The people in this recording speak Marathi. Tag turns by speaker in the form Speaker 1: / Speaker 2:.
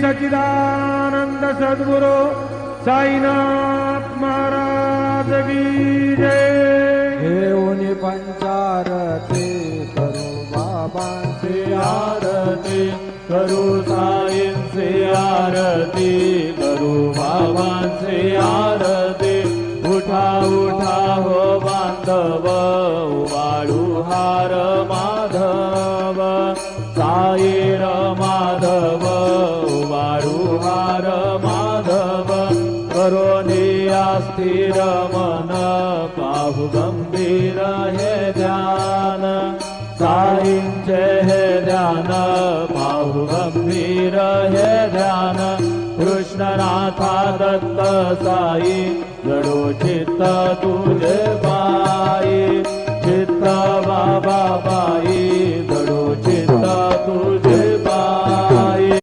Speaker 1: सच्चिदानंद सद्गुरु साईनाथ महाराज की जय।
Speaker 2: घेऊन पंचारती करू बाबांची
Speaker 3: आरती करू साईंची आरती करू बाबांची आरती। उठा उठा हो बांधव वाळू हार माधव साईर माधव वाळू हार माधव। करोनिया स्थिर मन पाहु गंभीर हे ध्यान साईंचे हे ध्यान पाहु गंभीर हे ध्यान। कृष्णनाथा दत्त साई जडो चित्त तुझे बाई चित्त बाबा बाई जडो चित्त तुझे